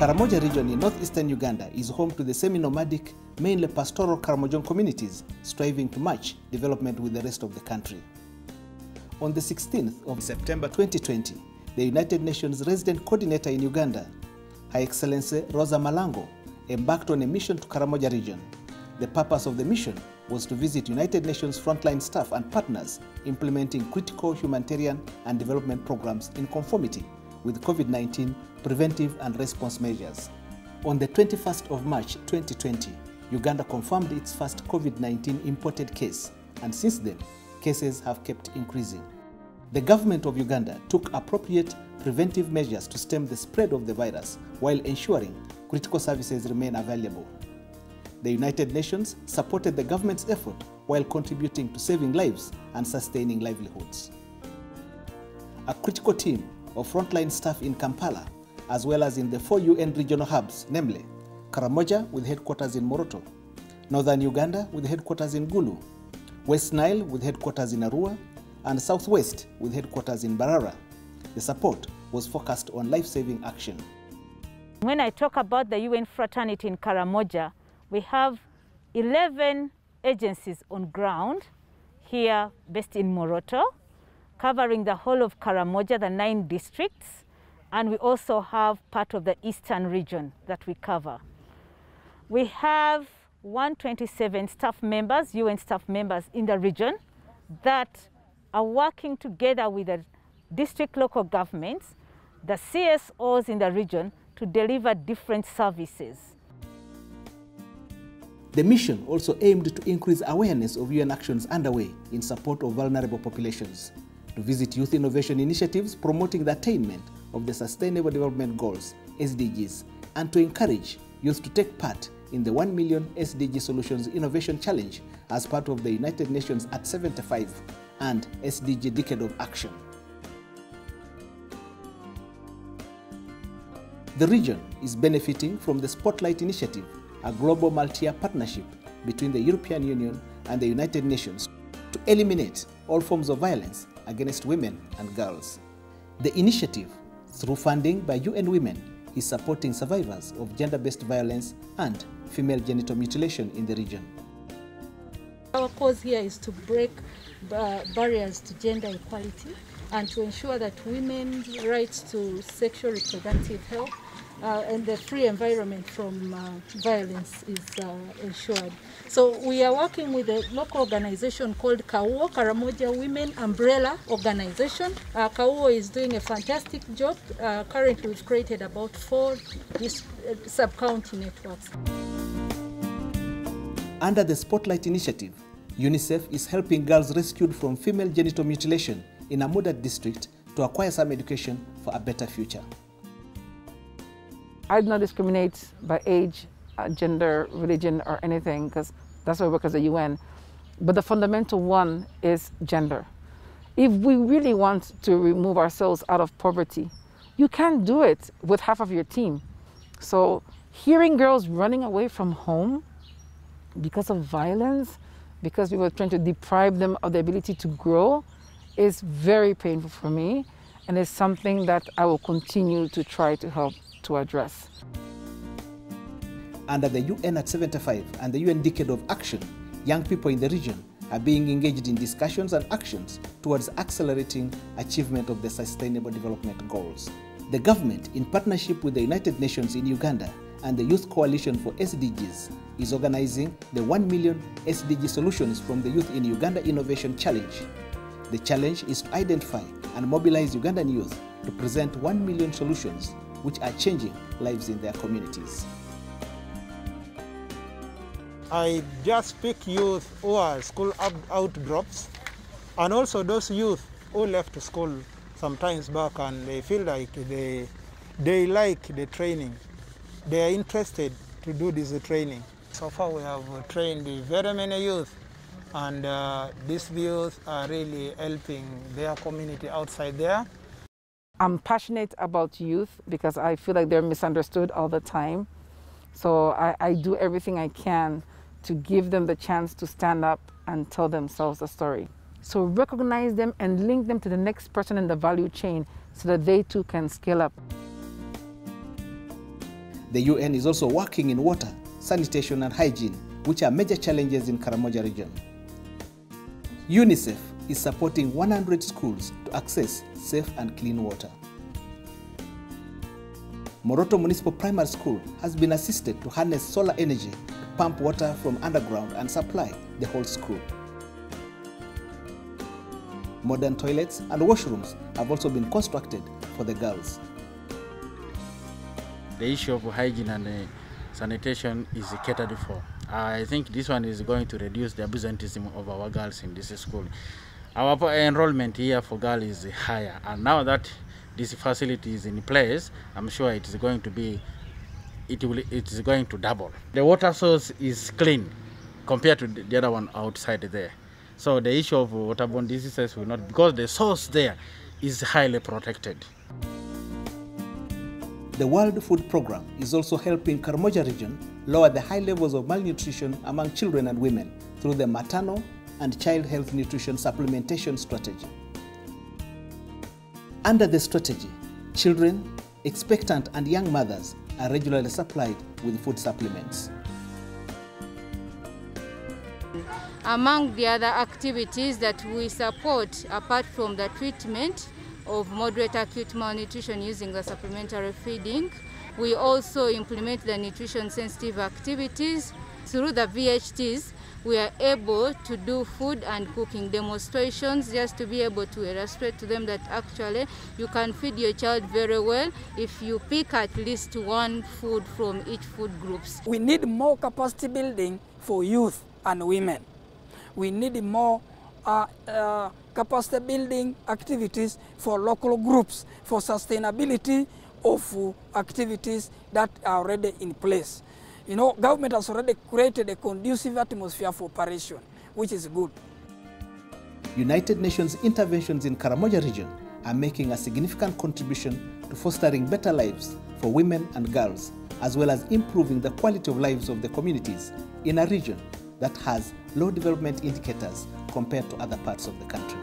Karamoja Region in northeastern Uganda is home to the semi-nomadic, mainly pastoral Karamojan communities striving to match development with the rest of the country. On the 16th of September 2020, the United Nations Resident Coordinator in Uganda, Her Excellency Rosa Malango, embarked on a mission to Karamoja Region. The purpose of the mission was to visit United Nations frontline staff and partners implementing critical humanitarian and development programs in conformity with COVID-19 preventive and response measures. On the 21st of March 2020, Uganda confirmed its first COVID-19 imported case, and since then, cases have kept increasing. The government of Uganda took appropriate preventive measures to stem the spread of the virus while ensuring critical services remain available. The United Nations supported the government's effort while contributing to saving lives and sustaining livelihoods. A critical team of frontline staff in Kampala, as well as in the 4 UN regional hubs, namely Karamoja with headquarters in Moroto, Northern Uganda with headquarters in Gulu, West Nile with headquarters in Arua, and Southwest with headquarters in Barara. The support was focused on life-saving action. When I talk about the UN fraternity in Karamoja, we have 11 agencies on ground here based in Moroto, covering the whole of Karamoja, the 9 districts, and we also have part of the eastern region that we cover. We have 127 staff members, UN staff members in the region that are working together with the district local governments, the CSOs in the region to deliver different services. The mission also aimed to increase awareness of UN actions underway in support of vulnerable populations, to visit youth innovation initiatives promoting the attainment of the Sustainable Development Goals, SDGs, and to encourage youth to take part in the 1 Million SDG Solutions Innovation Challenge as part of the United Nations at 75 and SDG Decade of Action. The region is benefiting from the Spotlight Initiative, a global multi-year partnership between the European Union and the United Nations to eliminate all forms of violence against women and girls. The initiative, through funding by UN Women, is supporting survivors of gender-based violence and female genital mutilation in the region. Our cause here is to break barriers to gender equality and to ensure that women's rights to sexual reproductive health and the free environment from violence is ensured. So we are working with a local organization called KAWA, Karamoja Women Umbrella Organization. KAWA is doing a fantastic job. Currently we've created about 4 sub-county networks. Under the Spotlight Initiative, Unicef is helping girls rescued from female genital mutilation in a Amuda district to acquire some education for a better future. I do not discriminate by age, gender, religion, or anything, because that's why I work as a UN. But the fundamental one is gender. If we really want to remove ourselves out of poverty, you can't do it with half of your team. So hearing girls running away from home because of violence, because we were trying to deprive them of the ability to grow, is very painful for me, and it's something that I will continue to try to help to address. Under the UN at 75 and the UN Decade of Action, young people in the region are being engaged in discussions and actions towards accelerating achievement of the Sustainable Development Goals. The government, in partnership with the United Nations in Uganda and the Youth Coalition for SDGs, is organizing the 1 Million SDG Solutions from the Youth in Uganda Innovation Challenge. The challenge is to identify and mobilize Ugandan youth to present 1 million solutions which are changing lives in their communities. I just pick youth who are school outdrops, and also those youth who left school sometimes back and they feel like they like the training. They are interested to do this training. So far we have trained very many youth, and these youth are really helping their community outside there. I'm passionate about youth because I feel like they're misunderstood all the time. So I do everything I can to give them the chance to stand up and tell themselves a story. So recognize them and link them to the next person in the value chain so that they too can scale up. The UN is also working in water, sanitation and hygiene, which are major challenges in Karamoja region. Unicef is supporting 100 schools to access safe and clean water. Moroto Municipal Primary School has been assisted to harness solar energy to pump water from underground and supply the whole school. Modern toilets and washrooms have also been constructed for the girls. The issue of hygiene and sanitation is catered for. I think this one is going to reduce the absenteeism of our girls in this school. Our enrollment here for girls is higher, and now that this facility is in place, I'm sure it is going to double. The water source is clean compared to the other one outside there. So the issue of waterborne diseases will not, because the source there is highly protected. The World Food Programme is also helping Karamoja region lower the high levels of malnutrition among children and women through the maternal and child health nutrition supplementation strategy. Under the strategy, children, expectant and young mothers are regularly supplied with food supplements. Among the other activities that we support, apart from the treatment of moderate acute malnutrition using the supplementary feeding, we also implement the nutrition-sensitive activities. Through the VHTs, we are able to do food and cooking demonstrations just to be able to illustrate to them that actually you can feed your child very well if you pick at least one food from each food groups. We need more capacity building for youth and women. We need more capacity building activities for local groups, for sustainability of activities that are already in place. You know, government has already created a conducive atmosphere for operation, which is good. United Nations interventions in Karamoja region are making a significant contribution to fostering better lives for women and girls, as well as improving the quality of lives of the communities in a region that has low development indicators compared to other parts of the country.